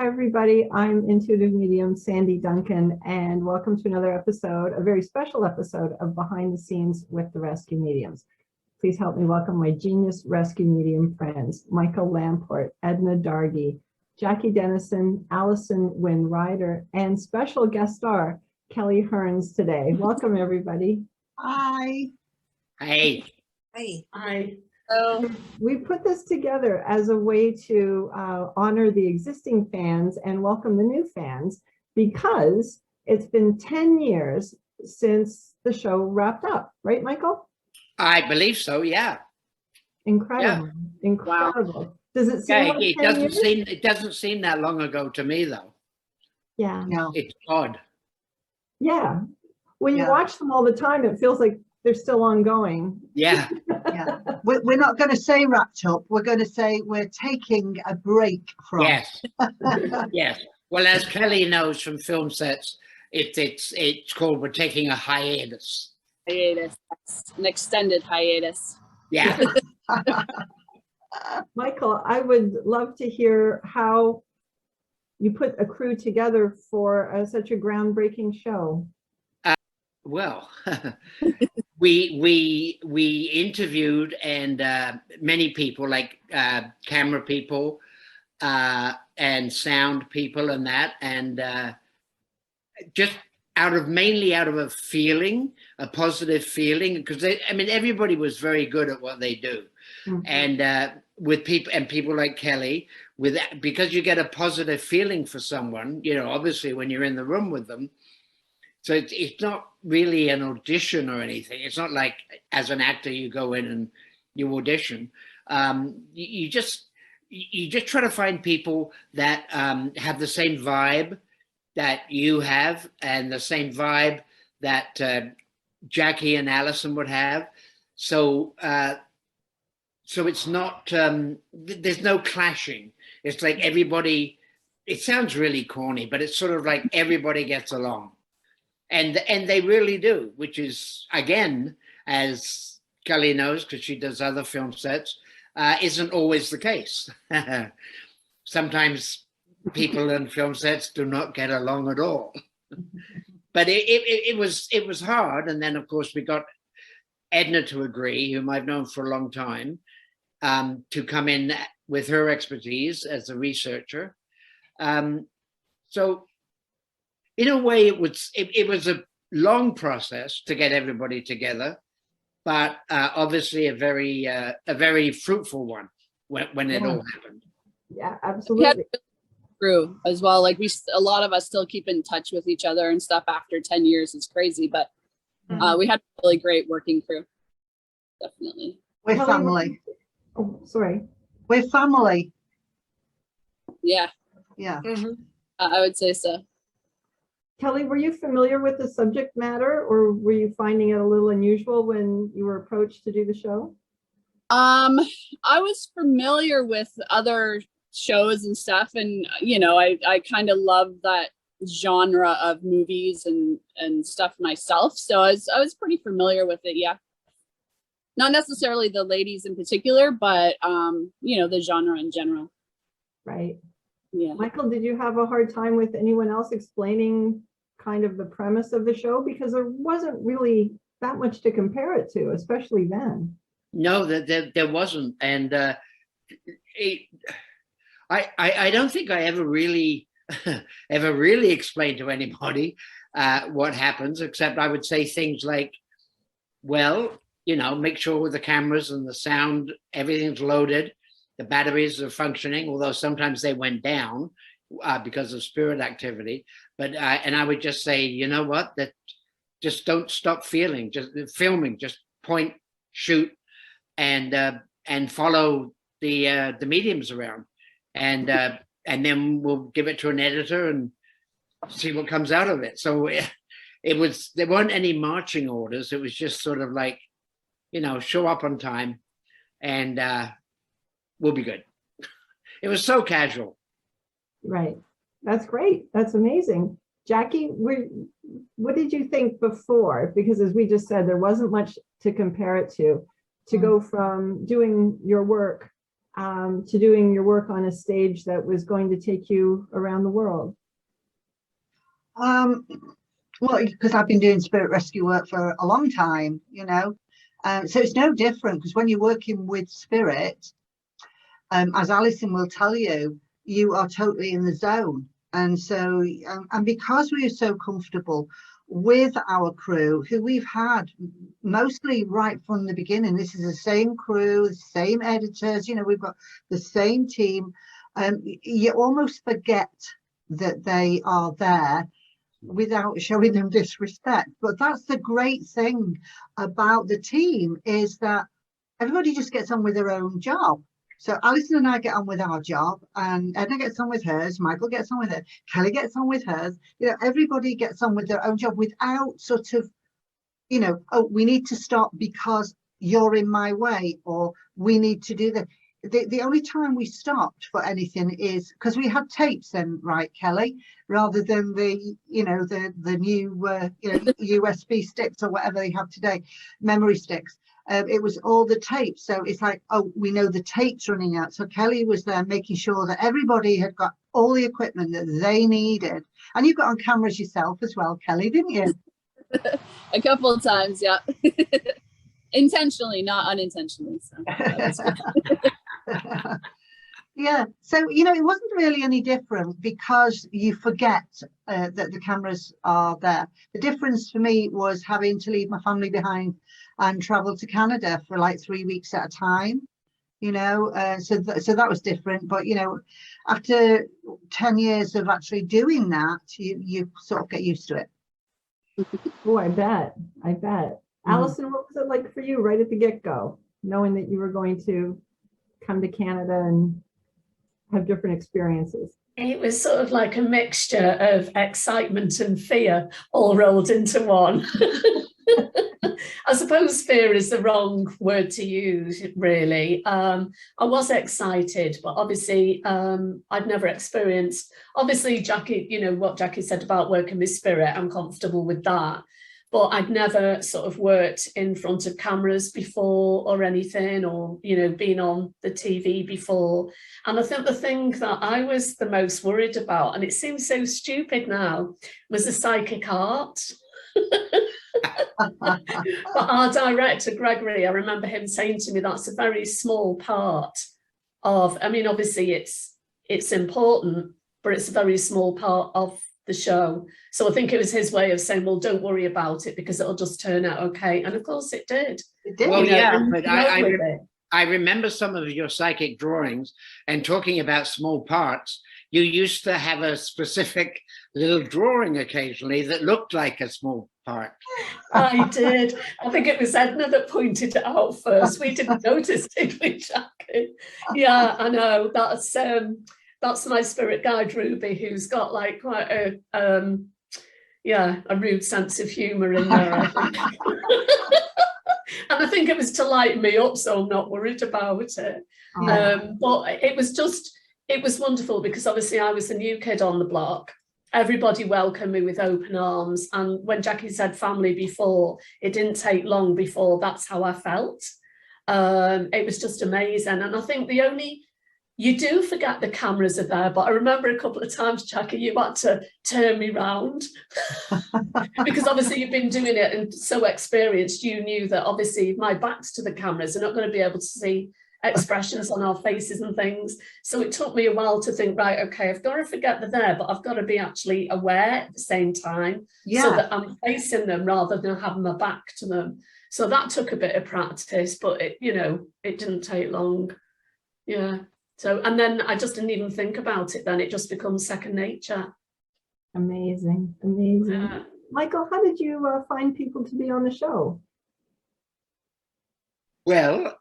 Hi, everybody. I'm intuitive medium Sandy Duncan, and welcome to another episode, a very special episode of Behind the Scenes with the Rescue Mediums. Please help me welcome my genius rescue medium friends, Michael Lamport, Edna Dargie, Jackie Dennison, Allison, Wynne-Ryder, and special guest star, Kelly Hearns today. Welcome, everybody. Hi. Hey. Hey. Hi. So We put this together as a way to honor the existing fans and welcome the new fans, because it's been 10 years since the show wrapped up, right, Michael? I believe so, yeah. Incredible. Yeah. Incredible. Wow. Does it seem Yeah, like it doesn't seem that long ago to me, though. Yeah. no. It's odd. Yeah. When you watch them all the time, it feels like they're still ongoing. Yeah. Yeah. We're not going to say wrapped up. We're going to say we're taking a break from. Yes. Yes. Well, as Kelly knows from film sets, it's called we're taking a hiatus. Hiatus. An extended hiatus. Yeah. Michael, I would love to hear how you put a crew together for such a groundbreaking show. Well, we interviewed and many people, like camera people and sound people and that, and just mainly out of a feeling, a positive feeling, because everybody was very good at what they do. Mm-hmm. And with people like Kelly, because you get a positive feeling for someone, obviously when you're in the room with them. So it's not really an audition or anything. It's not like as an actor you go in and you audition. You just try to find people that have the same vibe that you have, and the same vibe that Jackie and Allison would have. So it's not, there's no clashing. It's like everybody, it sounds really corny, but it's sort of like everybody gets along. And they really do, which is, again, as Kelly knows, because she does other film sets, isn't always the case. Sometimes people in film sets do not get along at all. But it was hard. And then, of course, we got Edna to agree, whom I've known for a long time, to come in with her expertise as a researcher. So in a way, it was a long process to get everybody together, but obviously a very fruitful one when it all happened. Yeah, absolutely. True as well. Like a lot of us still keep in touch with each other and stuff after 10 years. It's crazy, but we had a really great working crew. Definitely. We're family. Oh, sorry. We're family. Yeah. Yeah. Mm-hmm. I would say so. Kelly, were you familiar with the subject matter, or were you finding it a little unusual when you were approached to do the show? I was familiar with other shows and stuff, and I kind of love that genre of movies and stuff myself, so I was pretty familiar with it. Yeah, not necessarily the ladies in particular, but the genre in general. Right. Yeah. Michael, did you have a hard time with anyone else explaining kind of the premise of the show? Because there wasn't really that much to compare it to, especially then. No, there wasn't. And I don't think I ever really explained to anybody what happens, except I would say things like, well, make sure with the cameras and the sound, everything's loaded. The batteries are functioning, although sometimes they went down because of spirit activity. But and I would just say, you know what? That just don't stop filming. Just point, shoot, and follow the mediums around, and then we'll give it to an editor and see what comes out of it. So there weren't any marching orders. It was just sort of like, show up on time, and we'll be good. It was so casual. Right. That's great. That's amazing. Jackie, what did you think before? Because as we just said, there wasn't much to compare it to go from doing your work to doing your work on a stage that was going to take you around the world? Well, because I've been doing spirit rescue work for a long time, you know, so it's no different, because when you're working with spirit, as Alison will tell you, you are totally in the zone. And so, and because we are so comfortable with our crew, who we've had mostly right from the beginning, this is the same crew, the same editors, you know, we've got the same team, you almost forget that they are there without showing them disrespect. But that's the great thing about the team, is that everybody just gets on with their own job. So Alison and I get on with our job, and Edna gets on with hers, Michael gets on with it, Kelly gets on with hers. You know, everybody gets on with their own job without sort of, you know, oh, we need to stop because you're in my way, or we need to do that. The only time we stopped for anything is because we had tapes then, right, Kelly, rather than the, you know, the new you know, USB sticks or whatever they have today, memory sticks. It was all the tapes. So it's like, oh, we know the tape's running out. So Kelly was there making sure that everybody had got all the equipment that they needed. And you got on cameras yourself as well, Kelly, didn't you? A couple of times, yeah. Intentionally, not unintentionally. So that was good. Yeah, so you know, it wasn't really any different, because you forget that the cameras are there. The difference for me was having to leave my family behind and travel to Canada for like 3 weeks at a time, you know, so that was different. But you know, after 10 years of actually doing that, you sort of get used to it. Oh, I bet. Allison, what was it like for you right at the get-go, knowing that you were going to come to Canada and have different experiences? It was sort of like a mixture of excitement and fear all rolled into one. I suppose fear is the wrong word to use, really. I was excited, but obviously I'd never experienced, obviously Jackie, you know, what Jackie said about working with spirit, I'm comfortable with that. But I'd never sort of worked in front of cameras before or anything, or, you know, been on the TV before. And I think the thing that I was the most worried about, and it seems so stupid now, was the psychic art. But our director, Gregory, I remember him saying to me, that's a very small part of, I mean, obviously it's important, but it's a very small part of the show. So I think it was his way of saying, well, don't worry about it because it'll just turn out okay. And of course it did. It did. Well, You know, yeah, and but I remember some of your psychic drawings, and talking about small parts, you used to have a specific little drawing occasionally that looked like a small part. I did. I think it was Edna that pointed it out first. We didn't notice, did we, Jackie? Yeah, I know. That's my spirit guide, Ruby, who's got like quite a rude sense of humour in there, I think. And I think it was to lighten me up, so I'm not worried about it. But it was wonderful, because obviously I was the new kid on the block. Everybody welcomed me with open arms. And when Jackie said family before, it didn't take long before that's how I felt. It was just amazing. And I think you do forget the cameras are there, but I remember a couple of times, Jackie, you had to turn me round because obviously you've been doing it and so experienced, you knew that obviously my back's to the cameras, they're not going to be able to see expressions on our faces and things. So it took me a while to think, right, okay, I've got to forget they're there, but I've got to be actually aware at the same time, so that I'm facing them rather than having my back to them. So that took a bit of practice, but it didn't take long. Yeah. So, and then I just didn't even think about it then. It just becomes second nature. Amazing. Yeah. Michael, how did you find people to be on the show? Well,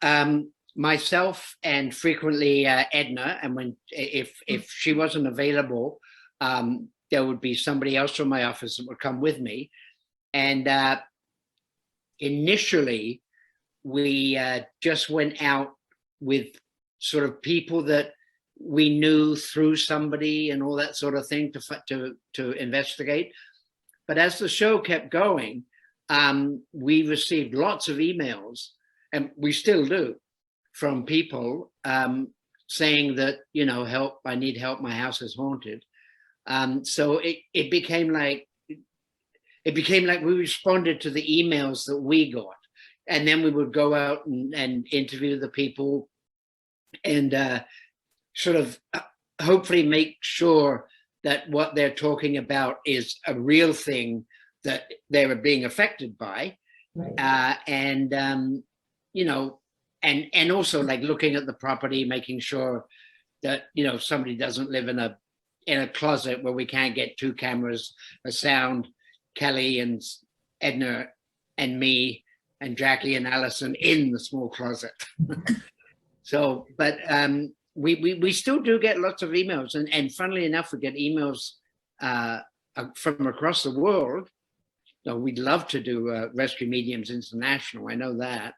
myself and frequently Edna, and if she wasn't available, there would be somebody else from my office that would come with me. And initially, we just went out with sort of people that we knew through somebody and all that sort of thing to investigate. But as the show kept going, we received lots of emails, and we still do, from people saying that, you know, help, I need help, my house is haunted. So it became like we responded to the emails that we got, and then we would go out and interview the people and sort of hopefully make sure that what they're talking about is a real thing that they were being affected by. Right. You know, and also like looking at the property, making sure that, you know, somebody doesn't live in a closet where we can't get 2 cameras, a sound, Kelly and Edna and me and Jackie and Allison in the small closet. So, but we still do get lots of emails, and funnily enough, we get emails from across the world. So we'd love to do Rescue Mediums International, I know that.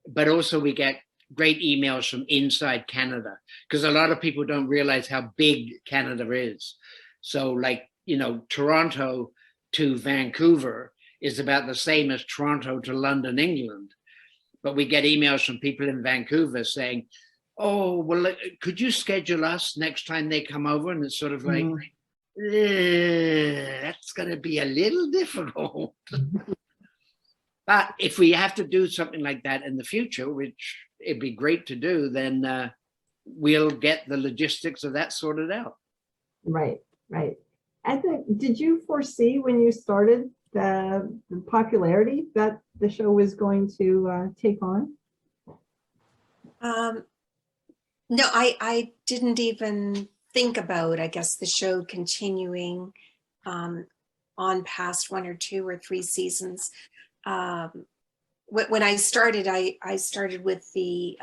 But also we get great emails from inside Canada, because a lot of people don't realize how big Canada is. So like, you know, Toronto to Vancouver is about the same as Toronto to London, England. But we get emails from people in Vancouver saying, oh, well, could you schedule us next time they come over? And it's sort of like, that's going to be a little difficult. But if we have to do something like that in the future, which it'd be great to do, then we'll get the logistics of that sorted out. Right, right. Edna, did you foresee when you started the popularity that the show was going to take on? No, I didn't even think about, I guess, the show continuing on past 1 or 2 or 3 seasons. When I started, I started with the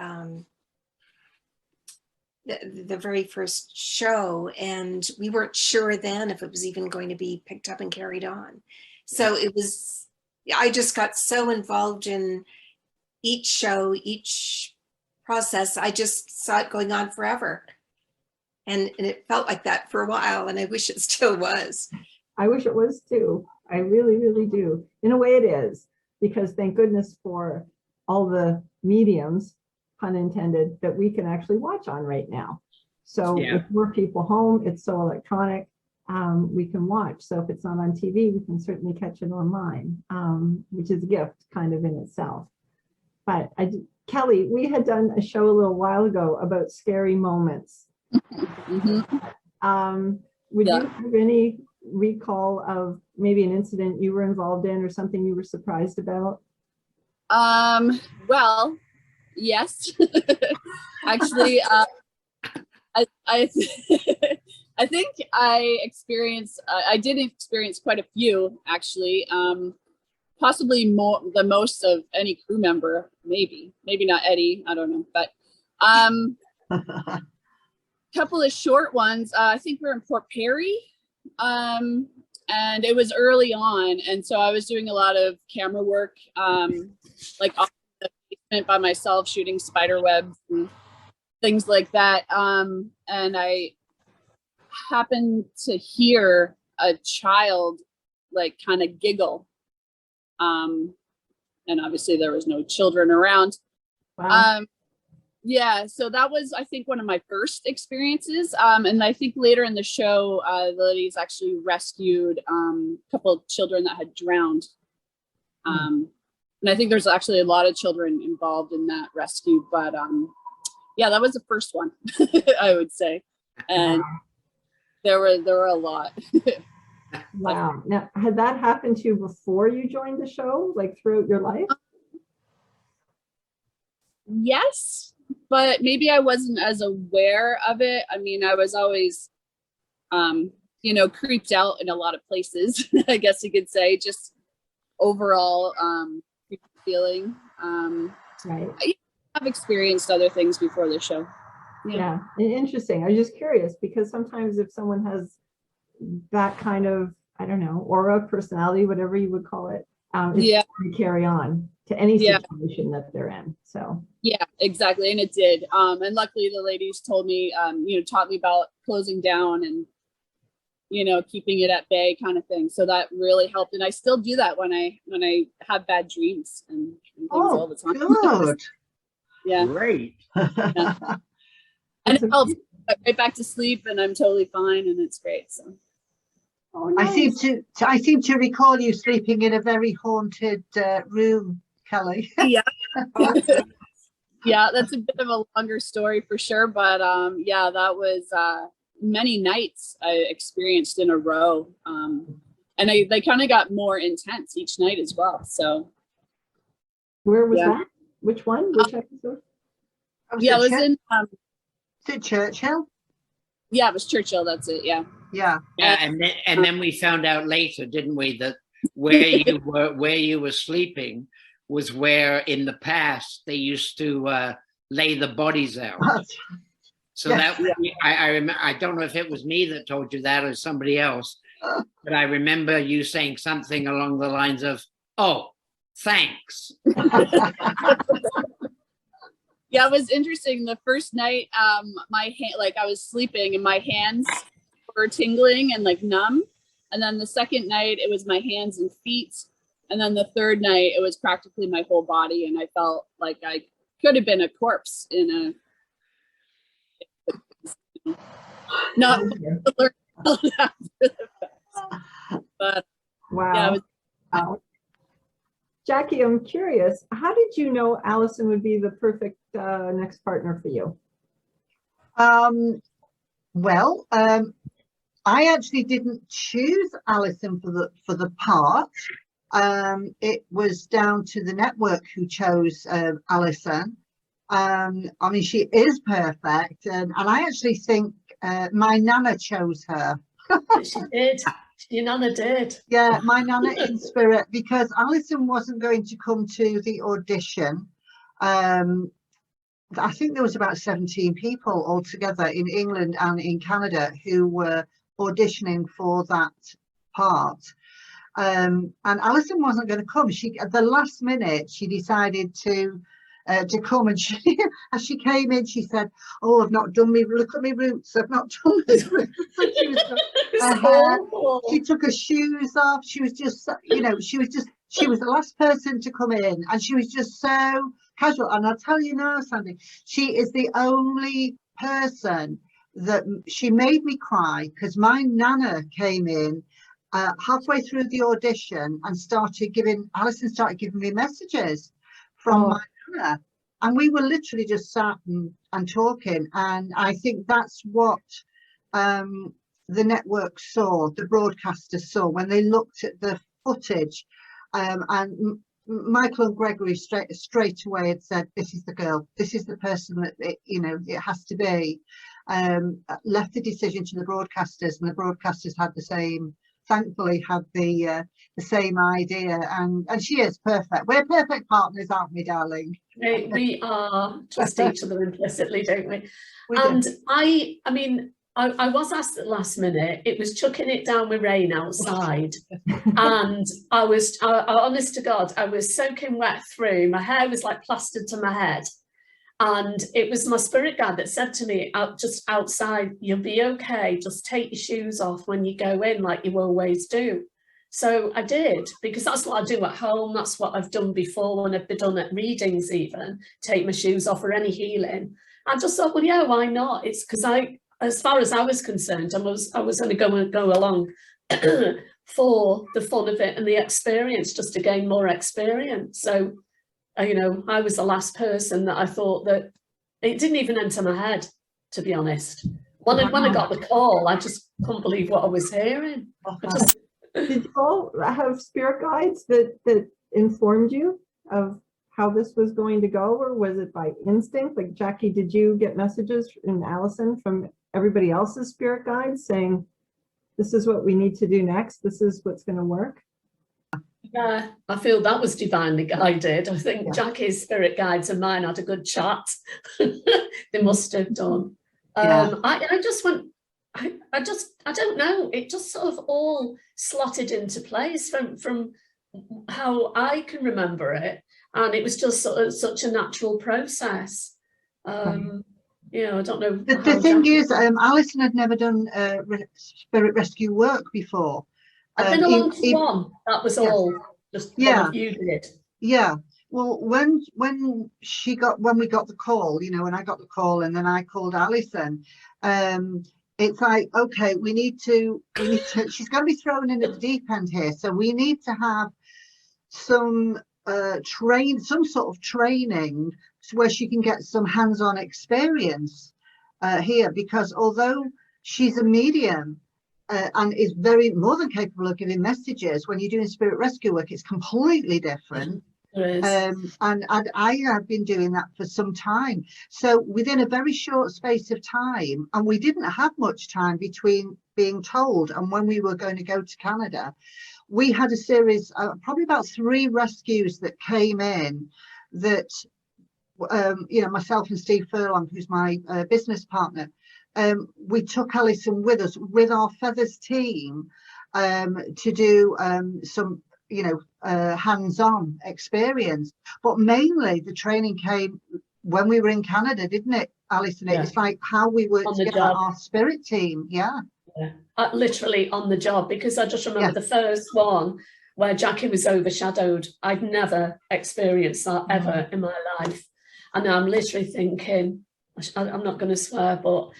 very first show, and we weren't sure then if it was even going to be picked up and carried on. So it was, I just got so involved in each show, each process. I just saw it going on forever. And it felt like that for a while, and I wish it still was. I wish it was too. I really, really do. In a way it is, because thank goodness for all the mediums, pun intended, that we can actually watch on right now. So if more people home, it's so electronic, we can watch. So if it's not on TV, we can certainly catch it online, which is a gift kind of in itself. But Kelly, we had done a show a little while ago about scary moments. Would you have any recall of maybe an incident you were involved in or something you were surprised about? Well, yes. Actually, I think I did experience quite a few, actually. Possibly the most of any crew member, maybe not Eddie, I don't know, but couple of short ones. I think we were in Port Perry, and it was early on, and so I was doing a lot of camera work, like off the basement by myself, shooting spider webs and things like that. And I happened to hear a child like kind of giggle. And obviously there was no children around. Wow. Yeah, so that was, I think, one of my first experiences. And I think later in the show, the ladies actually rescued a couple of children that had drowned. And I think there's actually a lot of children involved in that rescue. But yeah, that was the first one, I would say. And there were a lot. Wow. Now, had that happened to you before you joined the show, like throughout your life? Yes, but maybe I wasn't as aware of it. I mean, I was always, creeped out in a lot of places, I guess you could say, just overall creepy feeling. Right. I've experienced other things before the show. Yeah, interesting. I was just curious because sometimes if someone has that kind of, I don't know, aura, personality, whatever you would call it, it's to carry on to any situation that they're in. So yeah, exactly, and it did. And luckily, the ladies told me, taught me about closing down and keeping it at bay, kind of thing. So that really helped, and I still do that when I have bad dreams and things all the time. Good. Yeah, great. Yeah. And It's it helps. I get right back to sleep and I'm totally fine and it's great. So Oh, nice. I seem to recall you sleeping in a very haunted room, Kelly. yeah. Yeah, that's a bit of a longer story for sure. But yeah, that was many nights I experienced in a row. And they kind of got more intense each night as well. So Where was that? Which one? Which episode? Yeah, it was in Is it Churchill? yeah, it was Churchill, that's it. Yeah. Yeah. Yeah, and then we found out later, didn't we, that where you were sleeping was where in the past they used to lay the bodies out. So Yes. that I remember. I don't know if it was me that told you that or somebody else, but I remember you saying something along the lines of, "Oh, thanks." Yeah, it was interesting. The first night, my hand, like I was sleeping and my hands were tingling and like numb. And then the second night, it was my hands and feet. And then the third night, it was practically my whole body. And I felt like I could have been a corpse in a, not but Wow. yeah, it was, Wow. Jackie, I'm curious, how did you know Allison would be the perfect next partner for you? Well, I actually didn't choose Alison for the part. It was down to the network who chose Alison. I mean, she is perfect, and I actually think my nana chose her. She did. Your nana did. Yeah, my nana in spirit, because Alison wasn't going to come to the audition. I think there was about 17 people altogether in England and in Canada who were auditioning for that part. And Alison wasn't going to come. She, at the last minute, she decided to come, and she, as she came in, she said, "Oh, I've not done me. Look at me roots. I've not done my roots." She took her shoes off. She was just, you know, she was the last person to come in, and she was just so casual. And I'll tell you now, Sandy, she is the only person that she made me cry, because my nana came in halfway through the audition and Alison started giving me messages from my nana, and we were literally just sat and talking. And I think that's what the network saw, the broadcasters saw, when they looked at the footage. And Michael and Gregory straight away had said, "This is the girl. This is the person that it has to be." Left the decision to the broadcasters, and the broadcasters had the same. Thankfully, had the same idea, and she is perfect. We're perfect partners, aren't we, darling? We are, trust each other implicitly, don't we? Do. I mean, I was asked at the last minute. It was chucking it down with rain outside, and I honest to God, I was soaking wet through. My hair was like plastered to my head, and it was my spirit guide that said to me, just outside, "You'll be okay. Just take your shoes off when you go in, like you always do." So I did, because that's what I do at home. That's what I've done before when I've been done at readings, even take my shoes off or any healing. I just thought, well, yeah, why not? It's because as far as I was concerned, I was going to go along for the fun of it and the experience, just to gain more experience. So, I was the last person that I thought that it didn't even enter my head, to be honest. When I got the call, I just couldn't believe what I was hearing. Did you all have spirit guides that informed you of how this was going to go, or was it by instinct? Like, Jackie, did you get messages in Allison from everybody else's spirit guides saying, "This is what we need to do next. This is what's going to work"? Yeah, I feel that was divinely guided. I think Jackie's spirit guides and mine had a good chat. They must have done. I just went, I don't know. It just sort of all slotted into place from how I can remember it. And it was just sort of such a natural process. I don't know. The thing is, Alison had never done spirit rescue work before. I've been along to one. That was all. Just one of you did. Yeah. Well, when we got the call, you know, when I got the call and then I called Alison, it's like, okay, we need to, she's going to be thrown in at the deep end here. So we need to have some some sort of training where she can get some hands-on experience here, because although she's a medium and is very more than capable of giving messages, when you're doing spirit rescue work, it's completely different. And I have been doing that for some time. So within a very short space of time, and we didn't have much time between being told and when we were going to go to Canada, we had a series, probably about 3 rescues that came in that, you know, myself and Steve Furlong, who's my business partner, we took Alison with us with our Feathers team to do some, you know, hands-on experience. But mainly the training came when we were in Canada, didn't it, Alison? Yeah. It's like how we worked together, our spirit team. Yeah. Literally on the job, because I just remember the first one where Jackie was overshadowed. I'd never experienced that ever in my life. And I'm literally thinking, I'm not going to swear, but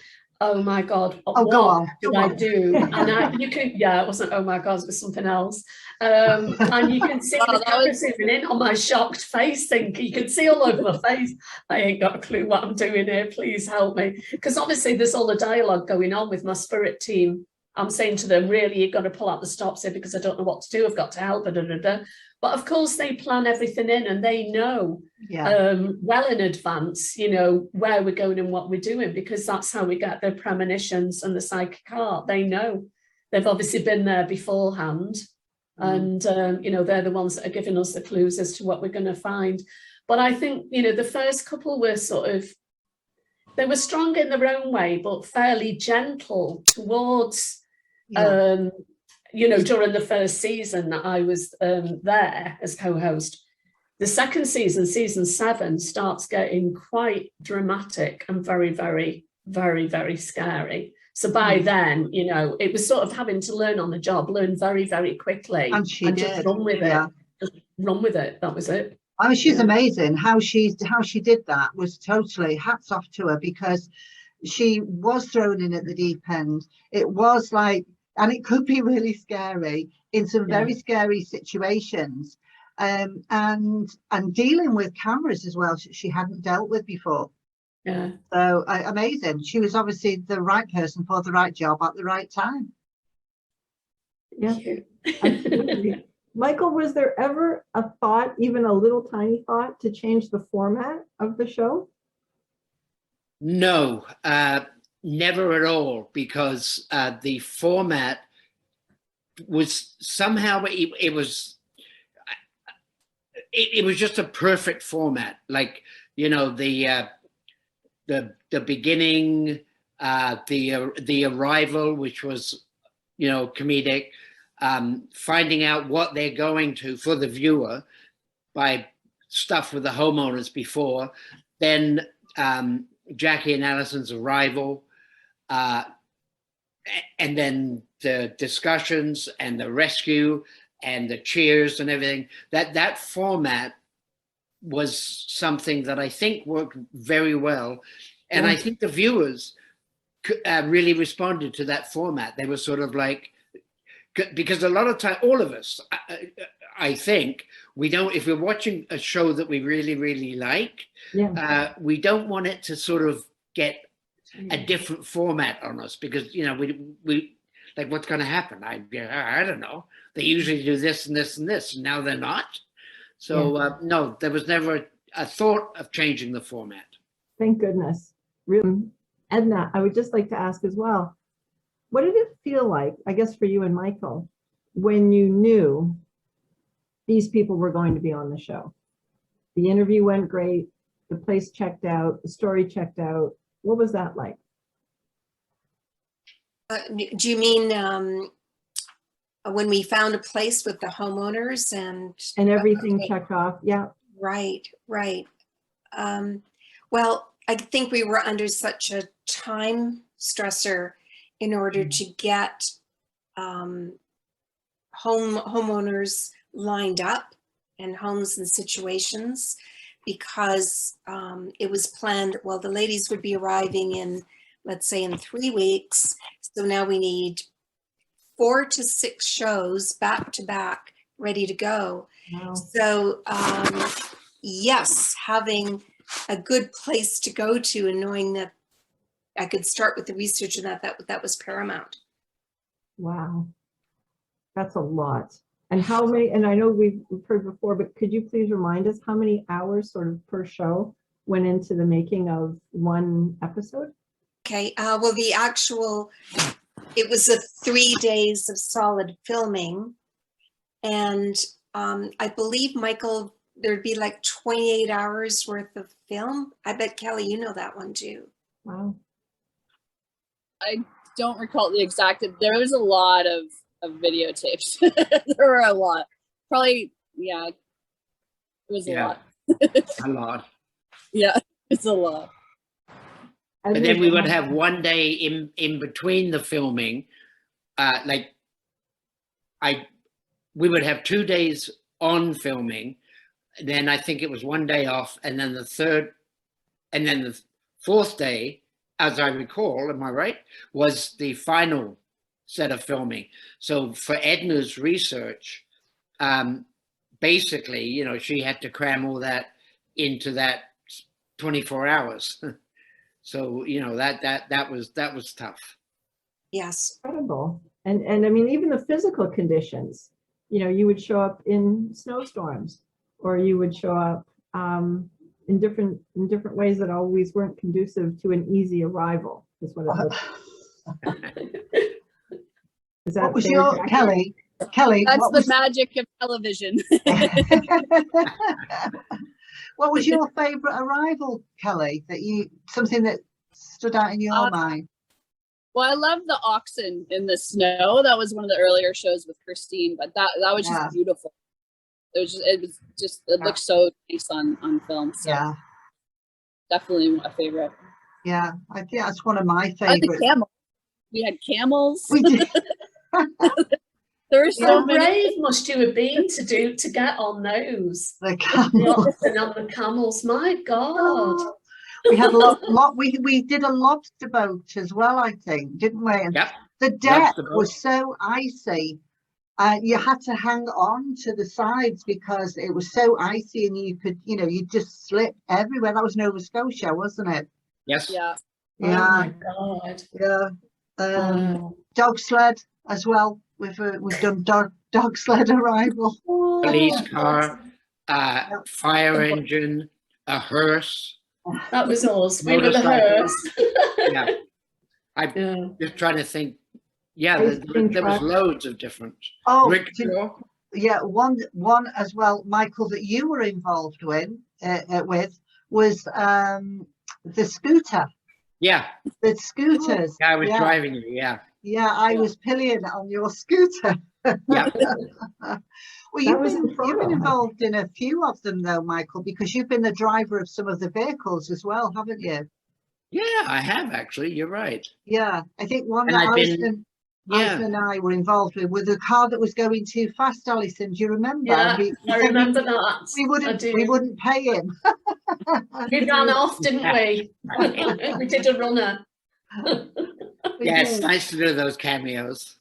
oh my God, what did I do? And you can, it wasn't oh my God, it was something else. And you can see the camera zooming in on my shocked face, thinking, you can see all over my face, I ain't got a clue what I'm doing here, please help me. Because obviously there's all the dialogue going on with my spirit team. I'm saying to them, really, you've got to pull out the stops here because I don't know what to do, I've got to help, But of course they plan everything in and they know well in advance, you know, where we're going and what we're doing, because that's how we get their premonitions and the psychic art. They know. They've obviously been there beforehand. And, you know, they're the ones that are giving us the clues as to what we're going to find. But I think, you know, the first couple were sort of, they were strong in their own way, but fairly gentle towards, you know, during the first season that I was there as co-host. The second season, season 7, starts getting quite dramatic and very, very, very, very scary. So by then, you know, it was sort of having to learn on the job, learn very, very quickly, and just run with it. Just run with it. That was it. I mean, she's amazing. How she did that was totally hats off to her, because she was thrown in at the deep end. It was like, and it could be really scary in some very scary situations, and dealing with cameras as well, she hadn't dealt with before. Yeah. So amazing. She was obviously the right person for the right job at the right time. Yeah. Absolutely. Michael, was there ever a thought, even a little tiny thought, to change the format of the show? No, never at all, because the format was somehow, it was just a perfect format. Like, you know, the beginning, the arrival, which was, you know, comedic, finding out what they're going to for the viewer by stuff with the homeowners before, then Jackie and Alison's arrival, and then the discussions and the rescue and the cheers and everything. That format was something that I think worked very well. And I think the viewers really responded to that format. They were sort of like, because a lot of time, all of us, I think, we don't, if we're watching a show that we really, really like, we don't want it to sort of get a different format on us, because, you know, we like, what's going to happen? I don't know. They usually do this and this and this, and now they're not. So no, there was never a thought of changing the format. Thank goodness. Really. Edna, I would just like to ask as well, what did it feel like, I guess for you and Michael, when you knew these people were going to be on the show? The interview went great, the place checked out, the story checked out. What was that like? Do you mean when we found a place with the homeowners and everything checked off? Yeah. Right. Well, I think we were under such a time stressor in order to get homeowners lined up and homes and situations, because it was planned, well, the ladies would be arriving in, let's say, in 3 weeks. So now we need 4 to 6 shows back to back ready to go. Wow. So yes, having a good place to go to and knowing that I could start with the research and that was paramount. Wow. That's a lot. And how many, and I know we've heard before, but could you please remind us how many hours sort of per show went into the making of one episode? Okay, well, the actual, it was a 3 days of solid filming. And I believe, Michael, there'd be like 28 hours worth of film. I bet, Kelly, you know that one too. Wow. I don't recall the exact, there was a lot of videotapes. There were a lot. Probably, yeah, it was a lot. A lot. Yeah, it's a lot. And then we would have one day in between the filming, we would have 2 days on filming. Then I think it was one day off, and then the fourth day, as I recall, am I right, was the final set of filming. So for Edna's research, basically, you know, she had to cram all that into that 24 hours. So, you know, that was tough. Yes. Incredible. And I mean, even the physical conditions, you know, you would show up in snowstorms, or you would show up in different ways that always weren't conducive to an easy arrival, is what it was. Is that What was fair, your, Jackie? Kelly? That's what the was, magic of television. what was your favourite arrival, Kelly? Something that stood out in your mind? Well, I love the oxen in the snow. That was one of the earlier shows with Christine, but that was just beautiful. It looked so nice on film. So Yeah, definitely my favorite. yeah. I think that's one of my I like the favourites. camel. We had camels. We did. There were so How many. brave must you have been to get on those? The The camel. oxen and the camels. My God. We had we did a lobster boat as well, I think, didn't we? And Yep. the deck Lobster boat. was so icy. You had to hang on to the sides because it was so icy, and you just slip everywhere. That was Nova Scotia, wasn't it? Yes. Yeah. Oh Yeah, my God. yeah. Wow. Dog sled as well. We've done dog sled arrival. Police car, fire engine, a hearse. That was us. We were the Motorcycle. hearse. Yeah. I'm Yeah. just trying to think. Yeah, Ice cream there was truck. loads of different. Oh, Rickshaw. yeah, one as well, Michael, that you were involved with was the scooter. Yeah, The scooters. I was driving it. Yeah. Yeah, I was pillion on your scooter. Yeah. Well, That was in you've Toronto, been huh? involved in a few of them though, Michael, because you've been the driver of some of the vehicles as well, haven't you? Yeah, I have actually. You're right. Yeah, I think one And that I've been- Alison and I were involved with a car that was going too fast. Alison, do you remember? Yeah, We I said remember that. we wouldn't pay him. We ran off, didn't we? We did a runner. Yeah, it's nice to do those cameos.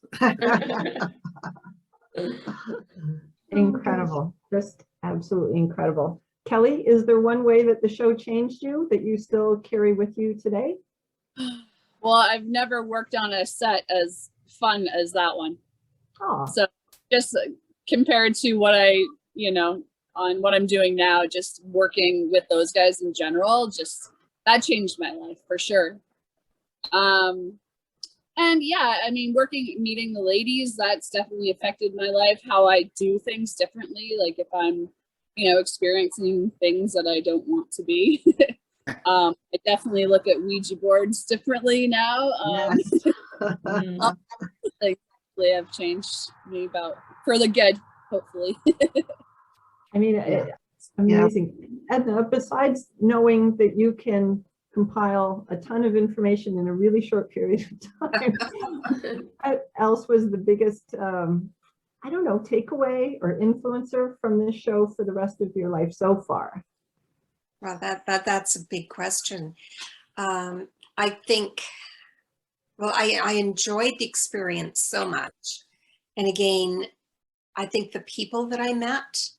Incredible. Just absolutely incredible. Kelly, is there one way that the show changed you that you still carry with you today? Well, I've never worked on a set as fun as that one. Oh, So just compared to what on what I'm doing now, just working with those guys in general, just that changed my life for sure. And yeah, I mean, meeting the ladies, that's definitely affected my life, how I do things differently. Like if I'm, experiencing things that I don't want to be. I definitely look at Ouija boards differently now. Yes. They have changed me for the good, hopefully. I mean, it's amazing. Edna, besides knowing that you can compile a ton of information in a really short period of time, what else was the biggest I don't know, takeaway or influencer from this show for the rest of your life so far? Well, that's a big question. I think, well, I enjoyed the experience so much. And again, I think the people that I met,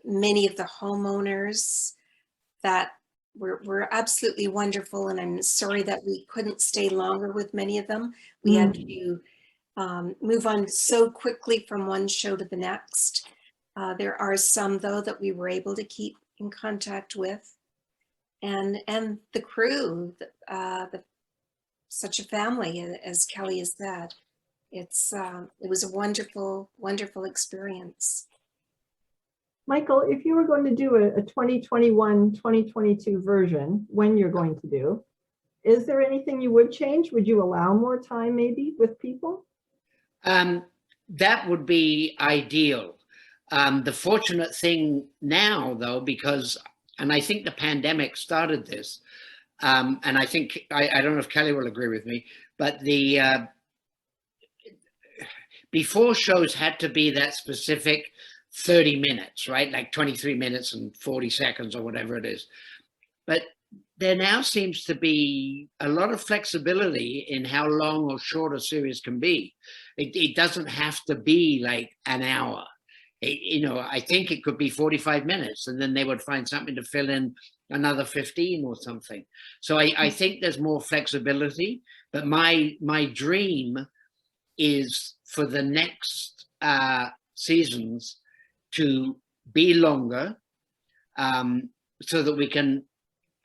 many of the homeowners that were absolutely wonderful. And I'm sorry that we couldn't stay longer with many of them. We had to move on so quickly from one show to the next. There are some, though, that we were able to keep in contact with. And the crew, such a family, as Kelly has said. It was a wonderful, wonderful experience. Michael, if you were going to do a 2021, 2022 version, when you're going to do, is there anything you would change? Would you allow more time maybe with people? That would be ideal. The fortunate thing now, though, because, and I think the pandemic started this, and I think, I don't know if Kelly will agree with me, but before shows had to be that specific 30 minutes, right? Like 23 minutes and 40 seconds or whatever it is. But there now seems to be a lot of flexibility in how long or short a series can be. It doesn't have to be like an hour. I think it could be 45 minutes and then they would find something to fill in another 15 or something. So I think there's more flexibility, but my dream is for the next seasons to be longer, so that we can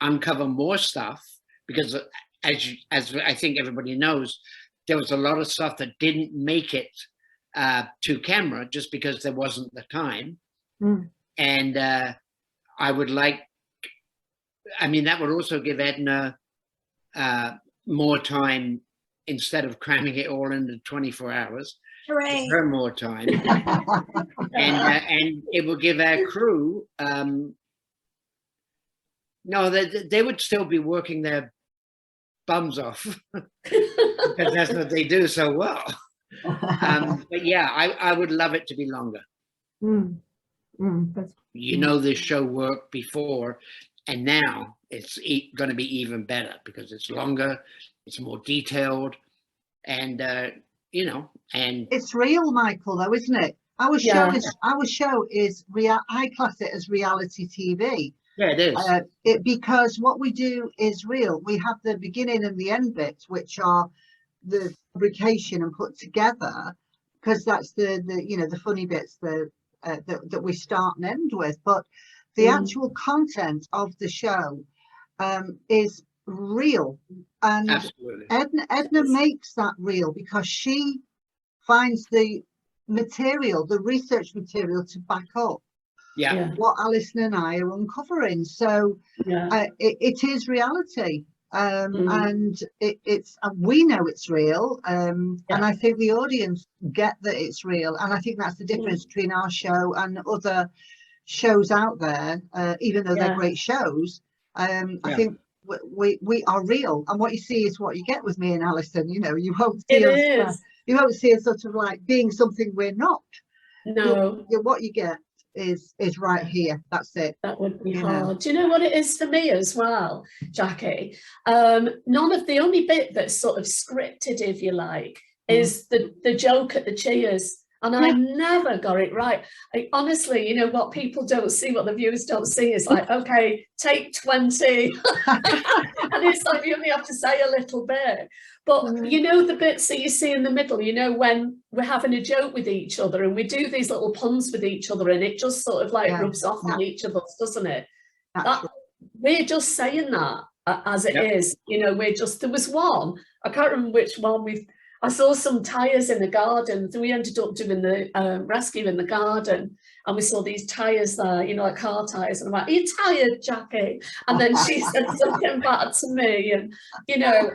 uncover more stuff, because as I think everybody knows, there was a lot of stuff that didn't make it to camera just because there wasn't the time. And I would like, I mean, that would also give Edna more time instead of cramming it all into 24 hours. Hooray. Her more time. and it will give our crew, no, they would still be working their bums off because that's what they do so well. But yeah, I would love it to be longer. You know, this show worked before, and now it's going to be even better because it's longer, it's more detailed, and and it's real, Michael, though, isn't it? Our show is real. I class it as reality TV. Yeah, it is. Because what we do is real. We have the beginning and the end bits, which are the fabrication and put together, because that's the funny bits that we start and end with. But the actual content of the show is real, and absolutely. Edna makes that real because she finds the material, the research material, to back up what Alison and I are uncovering. So it is reality, and it's we know it's real, and I think the audience get that it's real, and I think that's the difference between our show and other shows out there, even though they're great shows. I think we are real, and what you see is what you get with me and Alison. You won't see us. You won't see us sort of like being something we're not. No. What you get is right here. That's it. That would be hard. Do you know what it is for me as well, Jackie? The only bit that's sort of scripted, if you like, is the joke at the cheers. And I never got it right. Honestly, what people don't see, what the viewers don't see is like, okay, take 20. And it's like you only have to say a little bit. But the bits that you see in the middle, when we're having a joke with each other and we do these little puns with each other and it just sort of like rubs off on each of us, doesn't it? We're just saying that as it is. There was one, I can't remember which one I saw some tyres in the garden. So we ended up doing the rescue in the garden, and we saw these tyres there, like car tyres. And I'm like, "Are you tired, Jackie?" And then she said something back to me, and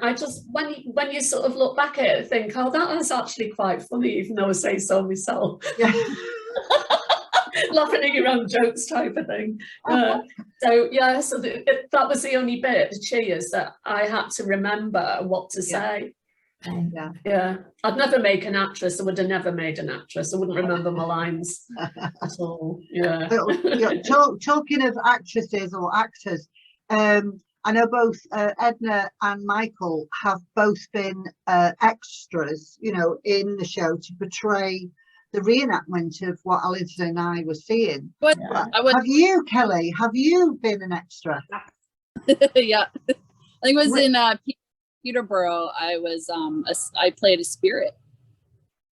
I just when you sort of look back at it, think, "Oh, that was actually quite funny," even though I say so myself. Laughing at your own jokes, type of thing. So that was the only bit, the cheers, that I had to remember what to say. Yeah, I'd never make an actress. I would have never made an actress. I wouldn't remember my lines at all. Yeah. Talking of actresses or actors, I know both Edna and Michael have both been extras, you know, in the show to portray the reenactment of what Alison and I were seeing. But Have you, Kelly? Have you been an extra? yeah, I think it was in Peterborough. I was I played a spirit.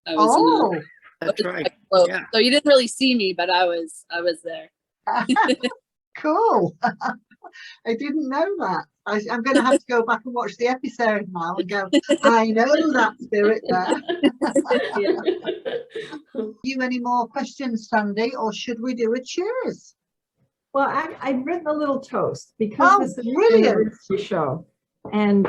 I was That's right. Yeah. So you didn't really see me, but I was there. Cool. I didn't know that. I'm going to have to go back and watch the episode now and go, I know that spirit there. You any more questions, Sandy, or should we do a cheers? Well, I'd written a little toast because this is an brilliant anniversary show, and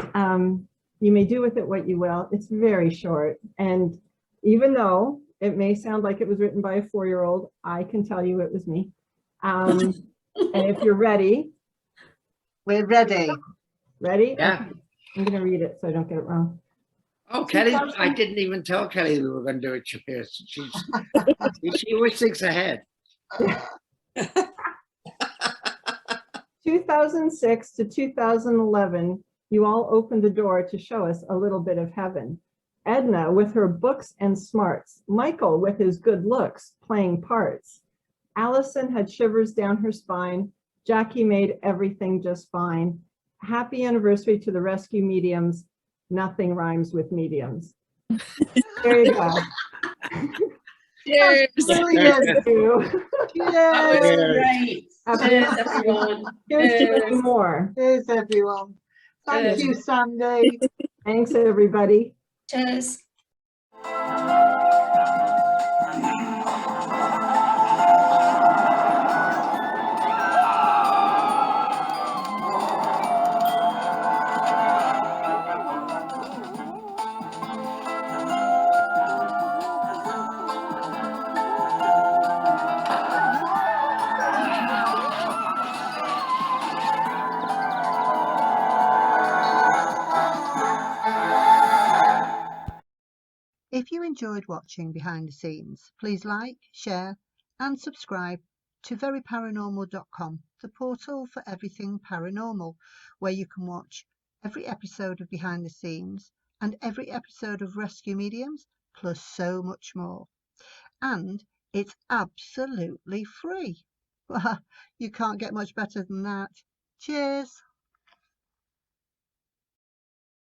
you may do with it what you will. It's very short, and even though it may sound like it was written by a 4-year-old, I can tell you it was me. And if you're ready. We're ready. Ready? Yeah. Okay. I'm going to read it so I don't get it wrong. Oh, Kelly, I didn't even tell Kelly we were going to do a cheers. She always thinks ahead. 2006 to 2011, you all opened the door to show us a little bit of heaven. Edna with her books and smarts. Michael with his good looks, playing parts. Allison had shivers down her spine. Jackie made everything just fine. Happy anniversary to the rescue mediums. Nothing rhymes with mediums. There you go. Cheers. Brilliant. That was great. Cheers, everyone. Here's to many more. Cheers, everyone. Thank you, Sandy. Thanks, everybody. Cheers. If you enjoyed watching Behind the Scenes, please like, share and subscribe to veryparanormal.com, the portal for everything paranormal, where you can watch every episode of Behind the Scenes and every episode of Rescue Mediums, plus so much more. And it's absolutely free. You can't get much better than that. Cheers.